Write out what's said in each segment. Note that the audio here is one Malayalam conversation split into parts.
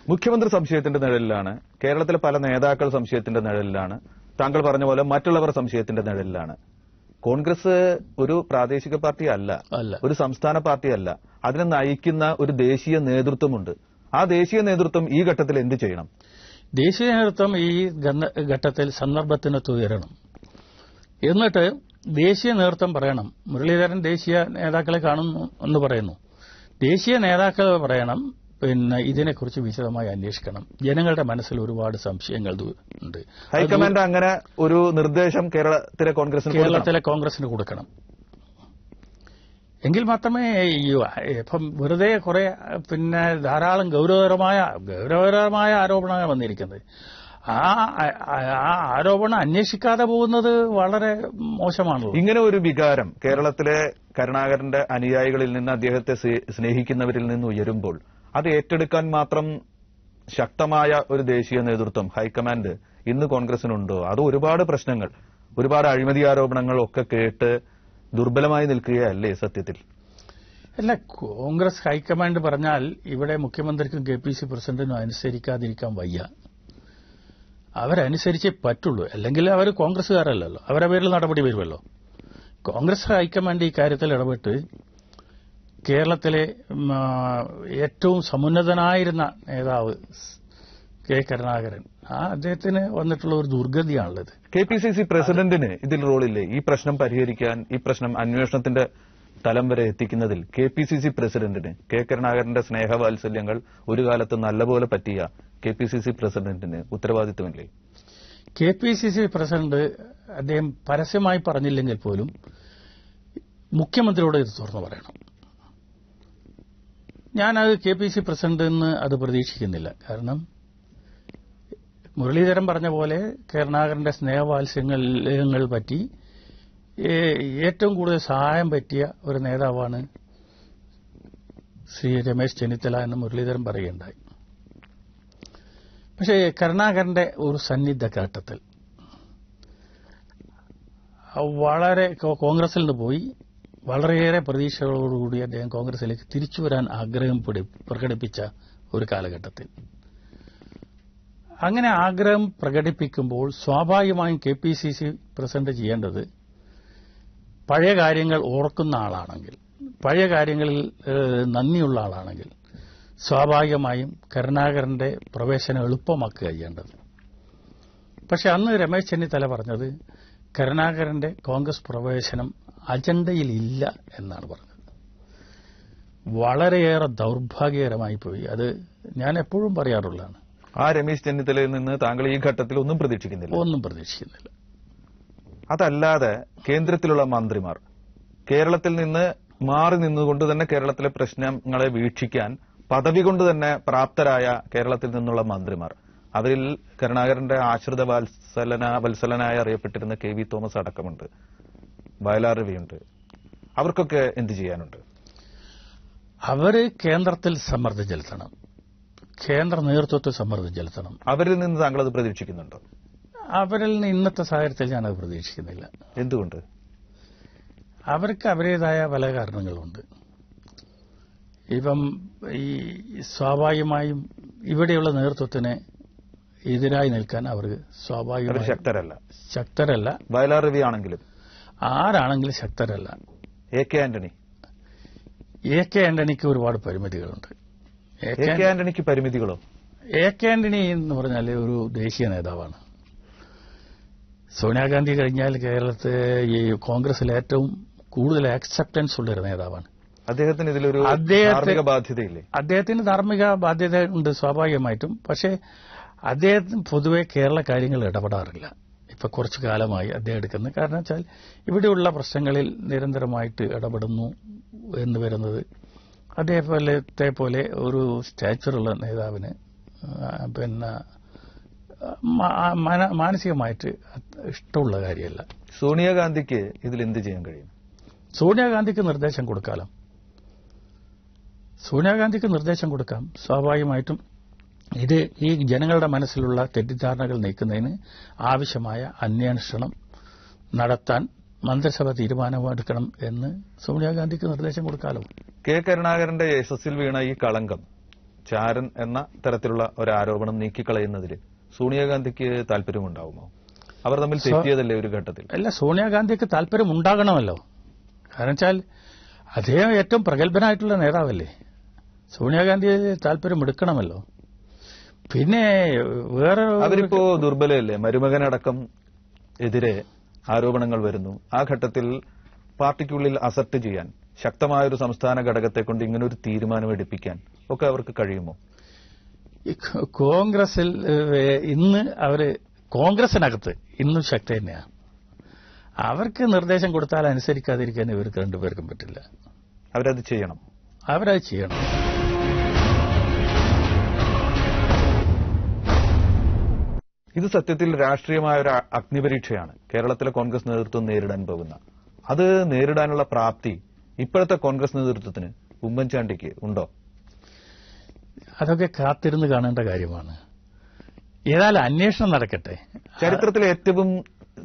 മുഖ്യമന്ത്രി സംശയത്തിന്റെ നിഴലിലാണ്, കേരളത്തിലെ പല നേതാക്കൾ സംശയത്തിന്റെ നിഴലിലാണ്, താങ്കൾ പറഞ്ഞ പോലെ മറ്റുള്ളവർ സംശയത്തിന്റെ നിഴലിലാണ്. കോൺഗ്രസ് ഒരു പ്രാദേശിക പാർട്ടി അല്ല, ഒരു സംസ്ഥാന പാർട്ടിയല്ല. അതിനെ നയിക്കുന്ന ഒരു ദേശീയ നേതൃത്വമുണ്ട്. ആ ദേശീയ നേതൃത്വം ഈ ഘട്ടത്തിൽ എന്ത് ചെയ്യണം? ദേശീയ നേതൃത്വം ഈ ഘട്ടത്തിൽ സന്ദർഭത്തിനൊത്ത് ഉയരണം. എന്നിട്ട് ദേശീയ നേതൃത്വം പറയണം, മുരളീധരൻ ദേശീയ നേതാക്കളെ കാണുന്നു എന്ന് പറയുന്നു. ദേശീയ നേതാക്കൾ പറയണം, ഇതിനെക്കുറിച്ച് വിശദമായി അന്വേഷിക്കണം. ജനങ്ങളുടെ മനസ്സിൽ ഒരുപാട് സംശയങ്ങൾ ഉണ്ട്. ഹൈക്കമാൻഡ് അങ്ങനെ ഒരു നിർദ്ദേശം കേരളത്തിലെ കോൺഗ്രസിന് കൊടുക്കണം. എങ്കിൽ മാത്രമേ ഇപ്പം വെറുതെ കുറെ ധാരാളം ഗൌരവകരമായ ആരോപണങ്ങൾ വന്നിരിക്കുന്നത്. ആ ആരോപണം അന്വേഷിക്കാതെ പോകുന്നത് വളരെ മോശമാണല്ലോ. ഇങ്ങനെ ഒരു വികാരം കേരളത്തിലെ കരുണാകരന്റെ അനുയായികളിൽ നിന്ന്, അദ്ദേഹത്തെ സ്നേഹിക്കുന്നവരിൽ നിന്ന് ഉയരുമ്പോൾ അത് ഏറ്റെടുക്കാൻ മാത്രം ശക്തമായ ഒരു ദേശീയ നേതൃത്വം, ഹൈക്കമാൻഡ് ഇന്ന് കോൺഗ്രസിനുണ്ടോ? അത് ഒരുപാട് പ്രശ്നങ്ങൾ, ഒരുപാട് അഴിമതി ആരോപണങ്ങൾ ഒക്കെ കേട്ട് ദുർബലമായി നിൽക്കുകയല്ലേ സത്യത്തിൽ? അല്ല, കോൺഗ്രസ് ഹൈക്കമാൻഡ് പറഞ്ഞാൽ ഇവിടെ മുഖ്യമന്ത്രിക്കും KPCC പ്രസിഡന്റിനും അനുസരിക്കാതിരിക്കാൻ വയ്യ. അവരനുസരിച്ചേ പറ്റുള്ളൂ. അല്ലെങ്കിൽ അവർ കോൺഗ്രസ്സുകാരല്ലല്ലോ, അവരുടെ പേരിൽ നടപടി വരുമല്ലോ. കോൺഗ്രസ് ഹൈക്കമാൻഡ് ഈ കാര്യത്തിൽ ഇടപെട്ട് കേരളത്തിലെ ഏറ്റവും സമുന്നതനായിരുന്ന നേതാവ് കരുണാകരൻ, അദ്ദേഹത്തിന് വന്നിട്ടുള്ള ഒരു ദുർഗതിയാണുള്ളത്. KPCC പ്രസിഡന്റിന് ഇതിൽ റോളില്ലേ? ഈ പ്രശ്നം പരിഹരിക്കാൻ, ഈ പ്രശ്നം അന്വേഷണത്തിന്റെ തലം വരെ എത്തിക്കുന്നതിൽ KPCC പ്രസിഡന്റിന്, കരുണാകരന്റെ സ്നേഹവാത്സല്യങ്ങൾ ഒരു കാലത്ത് നല്ലപോലെ പറ്റിയ KPCC പ്രസിഡന്റിന് ഉത്തരവാദിത്വമില്ലേ? KPCC പ്രസിഡന്റ് അദ്ദേഹം പരസ്യമായി പറഞ്ഞില്ലെങ്കിൽ പോലും മുഖ്യമന്ത്രിയോട് ഇത് തുറന്നു പറയണം. ഞാനത് KPCC പ്രസിഡന്റ് എന്ന് അത് പ്രതീക്ഷിക്കുന്നില്ല. കാരണം മുരളീധരൻ പറഞ്ഞ പോലെ കരുണാകരന്റെ സ്നേഹവാത്സല്യങ്ങൾ പറ്റി ഏറ്റവും കൂടുതൽ സഹായം പറ്റിയ ഒരു നേതാവാണ് ശ്രീ രമേശ് ചെന്നിത്തല എന്ന് മുരളീധരൻ പറയുകയുണ്ടായി. പക്ഷേ കരുണാകരന്റെ ഒരു സന്നിഗ്ധ ഘട്ടത്തിൽ വളരെ കോൺഗ്രസിൽ നിന്ന് പോയി വളരെയേറെ പ്രതീക്ഷകളോടുകൂടി അദ്ദേഹം കോൺഗ്രസിലേക്ക് തിരിച്ചു വരാൻ ആഗ്രഹം പ്രകടിപ്പിച്ച ഒരു കാലഘട്ടത്തിൽ, അങ്ങനെ ആഗ്രഹം പ്രകടിപ്പിക്കുമ്പോൾ സ്വാഭാവികമായും KPCC പ്രസിഡന്റ് ചെയ്യേണ്ടത് പഴയ കാര്യങ്ങൾ ഓർക്കുന്ന ആളാണെങ്കിൽ, പഴയ കാര്യങ്ങളിൽ നന്ദിയുള്ള ആളാണെങ്കിൽ സ്വാഭാവികമായും കരുണാകരന്റെ പ്രവേശനം എളുപ്പമാക്കുക ചെയ്യേണ്ടത്. പക്ഷെ അന്ന് രമേശ് ചെന്നിത്തല പറഞ്ഞത് കരുണാകരന്റെ കോൺഗ്രസ് പ്രവേശനം അജണ്ടയിലില്ല എന്നാണ് പറഞ്ഞത്. വളരെയേറെ ദൌർഭാഗ്യകരമായി പോയി. അത് ഞാൻ എപ്പോഴും പറയാറുള്ളതാണ്. ആ രമേശ് ചെന്നിത്തലയിൽ നിന്ന് താങ്കൾ ഈ ഘട്ടത്തിൽ ഒന്നും പ്രതീക്ഷിക്കുന്നില്ല. അതല്ലാതെ കേന്ദ്രത്തിലുള്ള മന്ത്രിമാർ കേരളത്തിൽ നിന്ന് മാറി നിന്നുകൊണ്ട് തന്നെ കേരളത്തിലെ പ്രശ്നങ്ങളെ വീക്ഷിക്കാൻ പദവി കൊണ്ട് തന്നെ പ്രാപ്തരായ കേരളത്തിൽ നിന്നുള്ള മന്ത്രിമാർ, അവരിൽ കരുണാകരന്റെ ആശ്രിത വത്സലനായി അറിയപ്പെട്ടിരുന്ന KV തോമസ് അടക്കമുണ്ട്, വയലാർ രവിയുണ്ട്. അവർക്കൊക്കെ എന്ത് ചെയ്യാനുണ്ട്? അവര് കേന്ദ്രത്തിൽ സമ്മർദ്ദം ചെലുത്തണം, കേന്ദ്ര നേതൃത്വത്തെ സമ്മർദ്ദം ചെലുത്തണം. അവരിൽ നിന്ന് താങ്കൾ അത് പ്രതീക്ഷിക്കുന്നുണ്ടോ? അവരിൽ നിന്ന് ഇന്നത്തെ സാഹചര്യത്തിൽ ഞാനത് പ്രതീക്ഷിക്കുന്നില്ല. എന്തുകൊണ്ട്? അവർക്ക് അവരുടേതായ പല കാരണങ്ങളുണ്ട്. ഇപ്പം ഈ സ്വാഭാവികമായും ഇവിടെയുള്ള നേതൃത്വത്തിന് എതിരായി നിൽക്കാൻ അവർ സ്വാഭാവികമായി ശക്തരല്ല. വയലാർ രവി ആണെങ്കിലും ആരാണെങ്കിലും ശക്തരല്ല. AK ആന്റണിക്ക് ഒരുപാട് പരിമിതികളുണ്ട്. ആന്റണിക്ക് പരിമിതികളോ? AK ആന്റണി എന്ന് പറഞ്ഞാൽ ഒരു ദേശീയ നേതാവാണ്. സോണിയാഗാന്ധി കഴിഞ്ഞാൽ കേരളത്തെ ഈ കോൺഗ്രസിൽ ഏറ്റവും കൂടുതൽ ആക്സെപ്റ്റൻസ് ഉള്ളൊരു നേതാവാണ്. അദ്ദേഹത്തിന് ഇതിലൊരു ധാർമ്മിക ബാധ്യതയില്ലേ? അദ്ദേഹത്തിന് ധാർമ്മിക ബാധ്യത ഉണ്ട് സ്വാഭാവികമായിട്ടും. പക്ഷേ അദ്ദേഹം പൊതുവെ കേരള കാര്യങ്ങൾ ഇടപെടാറില്ല. ഇപ്പൊ കുറച്ചു കാലമായി അദ്ദേഹം എടുക്കുന്നത്. കാരണം വെച്ചാൽ ഇവിടെയുള്ള പ്രശ്നങ്ങളിൽ നിരന്തരമായിട്ട് ഇടപെടുന്നു എന്ന് വരുന്നത് അദ്ദേഹത്തെ പോലെ ഒരു സ്റ്റാച്ചറുള്ള നേതാവിന് മാനസികമായിട്ട് ഇഷ്ടമുള്ള കാര്യമല്ല. സോണിയാഗാന്ധിക്ക് ഇതിൽ എന്ത് ചെയ്യാൻ കഴിയും? സോണിയാഗാന്ധിക്ക് നിർദ്ദേശം കൊടുക്കാം. സ്വാഭാവികമായിട്ടും ഇത് ഈ ജനങ്ങളുടെ മനസ്സിലുള്ള തെറ്റിദ്ധാരണകൾ നീക്കുന്നതിന് ആവശ്യമായ അന്വേഷണം നടത്താൻ മന്ത്രിസഭ തീരുമാനമെടുക്കണം എന്ന് സോണിയാഗാന്ധിക്ക് നിർദ്ദേശം കൊടുക്കാലോ. കരുണാകരന്റെ യശസ്സിൽ വീണ ഈ കളങ്കം ചാരൻ എന്ന തരത്തിലുള്ള ഒരു ആരോപണം നീക്കിക്കളയുന്നതിൽ സോണിയാഗാന്ധിക്ക് താല്പര്യമുണ്ടാവുമോ? അവർ തമ്മിൽ തെറ്റിയതല്ലേ ഒരു ഘട്ടത്തിൽ? അല്ല, സോണിയാഗാന്ധിക്ക് താല്പര്യം ഉണ്ടാകണമല്ലോ. കാരണം വെച്ചാൽ അദ്ദേഹം ഏറ്റവും പ്രഗത്ഭനായിട്ടുള്ള നേതാവല്ലേ. സോണിയാഗാന്ധി താല്പര്യം എടുക്കണമല്ലോ. പിന്നെ വേറെ അവരിപ്പോ ദുർബലയല്ലേ? മരുമകനടക്കം എതിരെ ആരോപണങ്ങൾ വരുന്നു. ആ ഘട്ടത്തിൽ പാർട്ടിക്കുള്ളിൽ അസർട്ട് ചെയ്യാൻ ശക്തമായൊരു സംസ്ഥാന ഘടകത്തെ കൊണ്ട് ഇങ്ങനൊരു തീരുമാനം എടുപ്പിക്കാൻ ഒക്കെ അവർക്ക് കഴിയുമോ? കോൺഗ്രസിൽ ഇന്ന് കോൺഗ്രസിനകത്ത് ഇന്നും ശക്തി തന്നെയാണ്. അവർക്ക് നിർദ്ദേശം കൊടുത്താൽ അനുസരിക്കാതിരിക്കാൻ ഇവർക്ക് രണ്ടുപേർക്കും പറ്റില്ല. അവരത് ചെയ്യണം. ഇത് സത്യത്തിൽ രാഷ്ട്രീയമായ ഒരു അഗ്നിപരീക്ഷയാണ് കേരളത്തിലെ കോൺഗ്രസ് നേതൃത്വം നേരിടാൻ പോകുന്ന. അത് നേരിടാനുള്ള പ്രാപ്തി ഇപ്പോഴത്തെ കോൺഗ്രസ് നേതൃത്വത്തിന്, ഉമ്മൻചാണ്ടിക്ക് ഉണ്ടോ? അതൊക്കെ കാത്തിരുന്ന് കാണേണ്ട കാര്യമാണ്. ഏതായാലും അന്വേഷണം നടക്കട്ടെ. ചരിത്രത്തിലെ ഏറ്റവും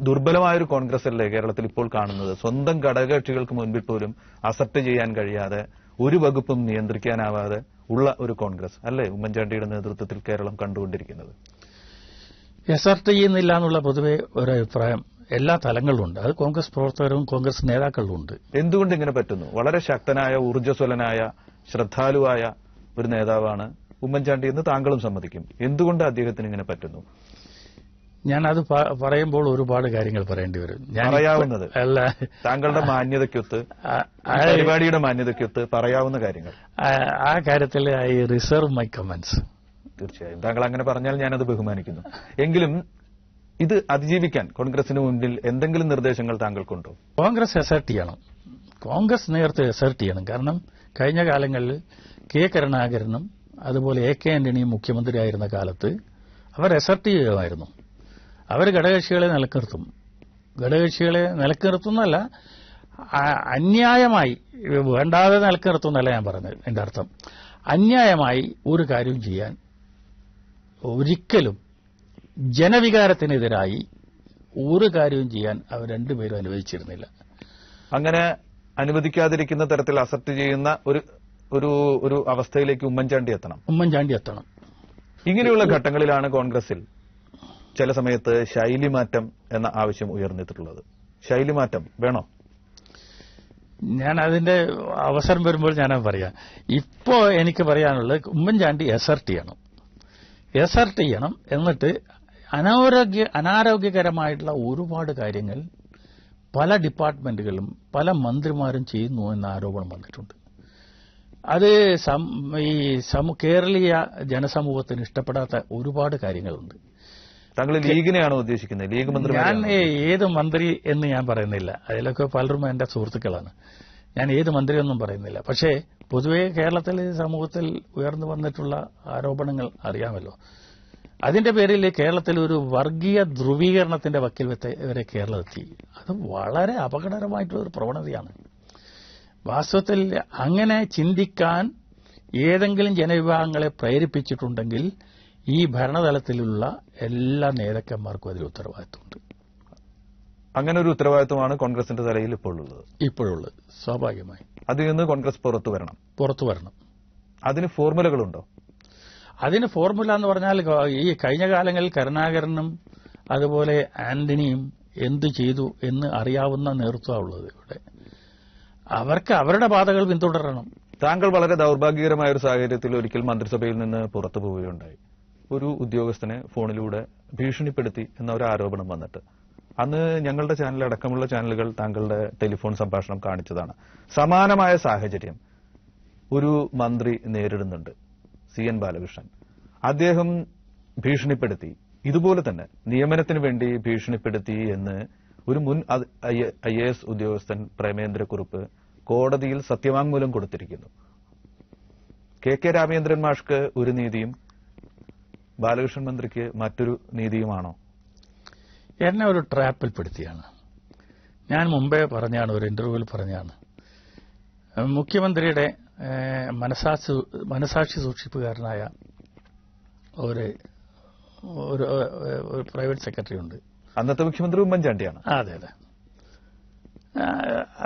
ദുർബലമായൊരു കോൺഗ്രസ് അല്ലേ കേരളത്തിൽ ഇപ്പോൾ കാണുന്നത്? സ്വന്തം ഘടകകക്ഷികൾക്ക് മുൻപിൽ പോലും അസർട്ട് ചെയ്യാൻ കഴിയാതെ, ഒരു വകുപ്പും നിയന്ത്രിക്കാനാവാതെ ഉള്ള ഒരു കോൺഗ്രസ് അല്ലേ ഉമ്മൻചാണ്ടിയുടെ നേതൃത്വത്തിൽ കേരളം കണ്ടുകൊണ്ടിരിക്കുന്നത്? അസർട്ട് ചെയ്യുന്നില്ല എന്നുള്ള പൊതുവെ ഒരു അഭിപ്രായം എല്ലാ തലങ്ങളിലുണ്ട്. അത് കോൺഗ്രസ് പ്രവർത്തകരും കോൺഗ്രസ് നേതാക്കളിലും ഉണ്ട്. എന്തുകൊണ്ട് ഇങ്ങനെ പറ്റുന്നു? വളരെ ശക്തനായ, ഊർജ്ജസ്വലനായ, ശ്രദ്ധാലുവായ ഒരു നേതാവാണ് ഉമ്മൻചാണ്ടി എന്ന് താങ്കളും സമ്മതിക്കും. എന്തുകൊണ്ട് അദ്ദേഹത്തിന് ഇങ്ങനെ പറ്റുന്നു? ഞാനത് പറയുമ്പോൾ ഒരുപാട് കാര്യങ്ങൾ പറയേണ്ടി വരും. പറയാവുന്നത് അല്ല, താങ്കളുടെ മാന്യതയ്ക്കൊത്ത്, പരിപാടിയുടെ മാന്യതയ്ക്കൊത്ത് പറയാവുന്ന കാര്യങ്ങൾ. ആ കാര്യത്തിൽ ഐ റിസർവ് മൈ കമന്റ്സ്. തീർച്ചയായും താങ്കൾ അങ്ങനെ പറഞ്ഞാൽ ഞാനത് ബഹുമാനിക്കുന്നു. എങ്കിലും ഇത് അതിജീവിക്കാൻ കോൺഗ്രസിന് മുന്നിൽ എന്തെങ്കിലും നിർദ്ദേശങ്ങൾ താങ്കൾക്കുണ്ടോ? കോൺഗ്രസ് അസർട്ട് ചെയ്യണം. കോൺഗ്രസ് നേരത്തെ അസർട്ട് ചെയ്യണം. കാരണം കഴിഞ്ഞ കാലങ്ങളിൽ കെ കരുണാകരനും അതുപോലെ എ കെ ആന്റണിയും മുഖ്യമന്ത്രിയായിരുന്ന കാലത്ത് അവർ അസർട്ട് ചെയ്യുമായിരുന്നു. അവർ ഘടകകക്ഷികളെ നിലനിർത്തുന്നല്ല, അന്യായമായി, വേണ്ടാതെ നിലനിർത്തുന്നല്ല ഞാൻ പറഞ്ഞത്. എന്റെ അർത്ഥം അന്യായമായി ഒരു കാര്യം ചെയ്യാൻ ഒരിക്കലും ജനവികാരത്തിനെതിരായി ഒരു കാര്യവും ചെയ്യാൻ അവർ രണ്ടുപേരും അനുവദിച്ചിരുന്നില്ല. അങ്ങനെ അനുവദിക്കാതിരിക്കുന്ന തരത്തിൽ അസർട്ട് ചെയ്യുന്ന ഒരു അവസ്ഥയിലേക്ക് ഉമ്മൻചാണ്ടി എത്തണം. ഇങ്ങനെയുള്ള ഘട്ടങ്ങളിലാണ് കോൺഗ്രസിൽ ചില സമയത്ത് ശൈലിമാറ്റം എന്ന ആവശ്യം ഉയർന്നിട്ടുള്ളത്. ശൈലിമാറ്റം വേണോ? ഞാൻ അതിന്റെ അവസരം വരുമ്പോൾ ഞാനത് പറയാം. ഇപ്പോ എനിക്ക് പറയാനുള്ളത് ഉമ്മൻചാണ്ടി അസർട്ട് ചെയ്യണം. എന്നിട്ട് അനാരോഗ്യകരമായിട്ടുള്ള ഒരുപാട് കാര്യങ്ങൾ പല ഡിപ്പാർട്ട്മെന്റുകളും പല മന്ത്രിമാരും ചെയ്യുന്നു എന്ന ആരോപണം വന്നിട്ടുണ്ട്. അത് ഈ കേരളീയ ജനസമൂഹത്തിന് ഇഷ്ടപ്പെടാത്ത ഒരുപാട് കാര്യങ്ങളുണ്ട്. താങ്കൾ ലീഗിനെയാണോ ഉദ്ദേശിക്കുന്നത്? ലീഗ് മന്ത്രി? ഞാൻ ഏത് മന്ത്രി എന്ന് ഞാൻ പറയുന്നില്ല. അതിലൊക്കെ പലരും എന്റെ സുഹൃത്തുക്കളാണ്. ഞാൻ ഏത് മന്ത്രിയൊന്നും പറയുന്നില്ല. പക്ഷേ പൊതുവെ കേരളത്തിലെ സമൂഹത്തിൽ ഉയർന്നു വന്നിട്ടുള്ള ആരോപണങ്ങൾ അറിയാമല്ലോ. അതിന്റെ പേരിൽ കേരളത്തിൽ ഒരു വർഗീയ ധ്രുവീകരണത്തിന്റെ വക്കിൽ വരെ കേരളമെത്തി. അത് വളരെ അപകടകരമായിട്ടുള്ളൊരു പ്രവണതയാണ്. വാസ്തവത്തിൽ അങ്ങനെ ചിന്തിക്കാൻ ഏതെങ്കിലും ജനവിഭാഗങ്ങളെ പ്രേരിപ്പിച്ചിട്ടുണ്ടെങ്കിൽ ഈ ഭരണതലത്തിലുള്ള എല്ലാ നേതാക്കന്മാർക്കും അതിൽ ഉത്തരവാദിത്വമുണ്ട്. അങ്ങനെ ഒരു ഉത്തരവാദിത്വമാണ് കോൺഗ്രസിന്റെ തലയിൽ ഇപ്പോഴുള്ളത്. സ്വാഭാവികമായി അതിൽ നിന്ന് കോൺഗ്രസ് പുറത്തു വരണം. അതിന് ഫോർമുലകളുണ്ടോ? അതിന് ഫോർമുല എന്ന് പറഞ്ഞാൽ ഈ കഴിഞ്ഞ കാലങ്ങളിൽ കരുണാകരനും അതുപോലെ ആന്റണിയും എന്തു ചെയ്തു എന്ന് അറിയാവുന്ന നേതൃത്വമുള്ളത്. ഇവിടെ അവർക്ക് അവരുടെ പാതകൾ പിന്തുടരണം. താങ്കൾ വളരെ ദൌർഭാഗ്യകരമായ ഒരു സാഹചര്യത്തിൽ ഒരിക്കൽ മന്ത്രിസഭയിൽ നിന്ന് പുറത്തു പോവുകയുണ്ടായി. ഒരു ഉദ്യോഗസ്ഥനെ ഫോണിലൂടെ ഭീഷണിപ്പെടുത്തി എന്ന ഒരു ആരോപണം വന്നിട്ട് അന്ന് ഞങ്ങളുടെ ചാനൽ അടക്കമുള്ള ചാനലുകൾ താങ്കളുടെ ടെലിഫോൺ സംഭാഷണം കാണിച്ചതാണ്. സമാനമായ സാഹചര്യം ഒരു മന്ത്രി നേരിടുന്നുണ്ട്, CN ബാലകൃഷ്ണൻ. അദ്ദേഹം ഭീഷണിപ്പെടുത്തി, ഇതുപോലെ തന്നെ നിയമനത്തിന് വേണ്ടി ഭീഷണിപ്പെടുത്തി എന്ന് ഒരു മുൻ IAS ഉദ്യോഗസ്ഥൻ പ്രേമേന്ദ്രക്കുറുപ്പ് കോടതിയിൽ സത്യവാങ്മൂലം കൊടുത്തിരിക്കുന്നു. KK രാമേന്ദ്രൻ മാഷ്ക്ക് ഒരു നീതിയും ബാലകൃഷ്ണൻ മന്ത്രിക്ക് മറ്റൊരു നീതിയുമാണോ? എന്നെ ഒരു ട്രാപ്പിൽപ്പെടുത്തിയാണ്. ഞാൻ മുമ്പേ പറഞ്ഞാണ്, ഒരു ഇന്റർവ്യൂവിൽ പറഞ്ഞാണ്, മുഖ്യമന്ത്രിയുടെ മനസാക്ഷി സൂക്ഷിപ്പുകാരനായ ഒരു പ്രൈവറ്റ് സെക്രട്ടറി ഉണ്ട്. അന്നത്തെ മുഖ്യമന്ത്രി ഉമ്മൻചാണ്ടിയാണ്. അതെ.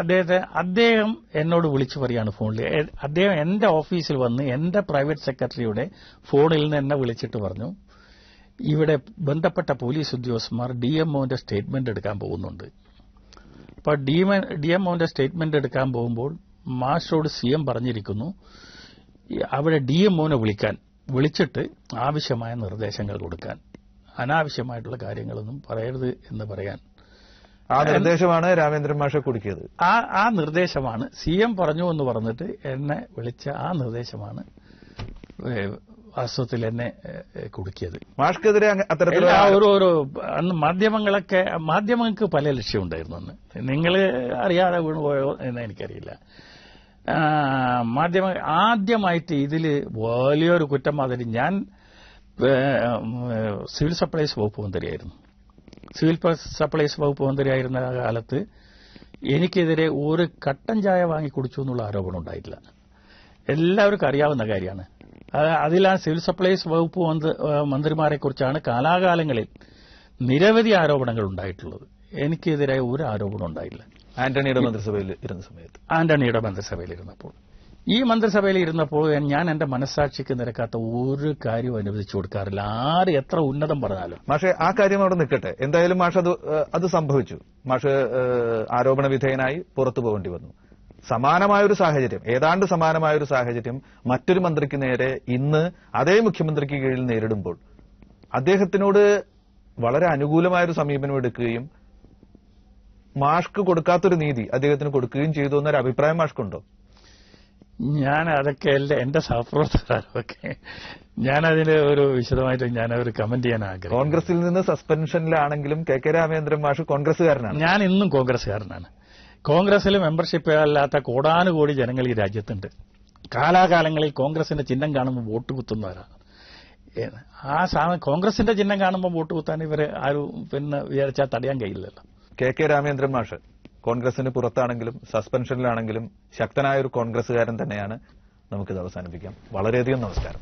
അദ്ദേഹം എന്നോട് വിളിച്ചു പറയാണ് ഫോണിൽ. അദ്ദേഹം എന്റെ ഓഫീസിൽ വന്ന് എന്റെ പ്രൈവറ്റ് സെക്രട്ടറിയുടെ ഫോണിൽ നിന്ന് എന്നെ വിളിച്ചിട്ട് പറഞ്ഞു, ഇവിടെ ബന്ധപ്പെട്ട പോലീസ് ഉദ്യോഗസ്ഥന്മാർ DMOന്റെ സ്റ്റേറ്റ്മെന്റ് എടുക്കാൻ പോകുന്നുണ്ട്. അപ്പൊ DMOന്റെ സ്റ്റേറ്റ്മെന്റ് എടുക്കാൻ പോകുമ്പോൾ മാസ്റ്ററോട് CM പറഞ്ഞിരിക്കുന്നു അവിടെ DMOനെ വിളിച്ചിട്ട് ആവശ്യമായ നിർദ്ദേശങ്ങൾ കൊടുക്കാൻ, അനാവശ്യമായിട്ടുള്ള കാര്യങ്ങളൊന്നും പറയരുത് എന്ന് പറയാൻ. ആ നിർദ്ദേശമാണ് രാമേന്ദ്രൻ മാഷെ കുടുക്കിയത്. ആ നിർദ്ദേശമാണ് CM പറഞ്ഞു എന്ന് പറഞ്ഞിട്ട് എന്നെ വിളിച്ച ആ നിർദ്ദേശമാണ് വാസ്തവത്തിൽ എന്നെ കുടുക്കിയത്. മാഷ്ക്കെതിരെ അത്തരത്തിലുള്ള ഒരു അന്ന് മാധ്യമങ്ങൾക്ക് പല ലക്ഷ്യമുണ്ടായിരുന്നു. അന്ന് നിങ്ങൾ അറിയാതെ വീണുപോയോ എന്ന് എനിക്കറിയില്ല. ആദ്യമായിട്ട് ഇതിൽ വലിയൊരു കുറ്റം മാതിരി ഞാൻ സിവിൽ സപ്ലൈസ് വകുപ്പ് മന്ത്രിയായിരുന്നു. സിവിൽ സപ്ലൈസ് വകുപ്പ് മന്ത്രിയായിരുന്ന കാലത്ത് എനിക്കെതിരെ ഒരു കട്ടൻ ചായ വാങ്ങി കുടിച്ചു എന്നുള്ള ആരോപണം ഉണ്ടായിട്ടില്ല. എല്ലാവർക്കും അറിയാവുന്ന കാര്യമാണ്. അതിലാണ് സിവിൽ സപ്ലൈസ് വകുപ്പ് മന്ത്രിമാരെ കുറിച്ചാണ് കാലാകാലങ്ങളിൽ നിരവധി ആരോപണങ്ങൾ ഉണ്ടായിട്ടുള്ളത്. എനിക്കെതിരെ ഒരു ആരോപണം ഉണ്ടായില്ല. ആന്റണിയുടെ മന്ത്രിസഭയിൽ ഇരുന്നപ്പോൾ ഈ മന്ത്രിസഭയിൽ ഇരുന്നപ്പോൾ ഞാൻ എന്റെ മനസ്സാക്ഷിക്ക് നിരക്കാത്ത ഒരു കാര്യവും അനുവദിച്ചു കൊടുക്കാറില്ല, ആര് എത്ര ഉന്നതം പറഞ്ഞാലും. മാഷെ, ആ കാര്യം അവിടെ നിൽക്കട്ടെ. എന്തായാലും മാഷ് അത് സംഭവിച്ചു. മാഷ് ആരോപണ വിധേയനായി പുറത്തു പോകേണ്ടി വന്നു. സമാനമായൊരു സാഹചര്യം, ഏതാണ്ട് സമാനമായൊരു സാഹചര്യം മറ്റൊരു മന്ത്രിക്ക് നേരെ ഇന്ന് അതേ മുഖ്യമന്ത്രിക്ക് കീഴിൽ നേരിടുമ്പോൾ അദ്ദേഹത്തിനോട് വളരെ അനുകൂലമായൊരു സമീപനം എടുക്കുകയും മാഷ്ക്ക് കൊടുക്കാത്തൊരു നീതി അദ്ദേഹത്തിന് കൊടുക്കുകയും ചെയ്തു എന്നൊരു അഭിപ്രായം മാഷ്ക്കുണ്ടോ? അതൊക്കെ എന്റെ സഹപ്രവർത്തകരൊക്കെ ഞാനതിന് ഒരു വിശദമായിട്ട് ഞാനൊരു കമന്റ് ചെയ്യാൻ ആഗ്രഹിക്കുന്നു. കോൺഗ്രസിൽ നിന്ന് സസ്പെൻഷനിലാണെങ്കിലും KK രാമേന്ദ്രൻ മാഷ് കോൺഗ്രസുകാരനാണ്. ഞാൻ ഇന്നും കോൺഗ്രസുകാരനാണ്. കോൺഗ്രസിൽ മെമ്പർഷിപ്പ് അല്ലാത്ത കോടാനുകോടി ജനങ്ങൾ ഈ രാജ്യത്തുണ്ട്. കാലാകാലങ്ങളിൽ കോൺഗ്രസിന്റെ ചിഹ്നം കാണുമ്പോൾ വോട്ട് കുത്തുന്നവരാണ്. ആ സാധനം കോൺഗ്രസിന്റെ ചിഹ്നം കാണുമ്പോൾ വോട്ട് കുത്താൻ ഇവരെ ആരും വിചാരിച്ചാൽ തടയാൻ കഴിയില്ലല്ലോ. KK രാമേന്ദ്രൻ മാഷ് കോൺഗ്രസിന് പുറത്താണെങ്കിലും സസ്പെൻഷനിലാണെങ്കിലും ശക്തനായ ഒരു കോൺഗ്രസുകാരൻ തന്നെയാണ്. നമുക്കിത് അവസാനിപ്പിക്കാം. വളരെയധികം നമസ്കാരം.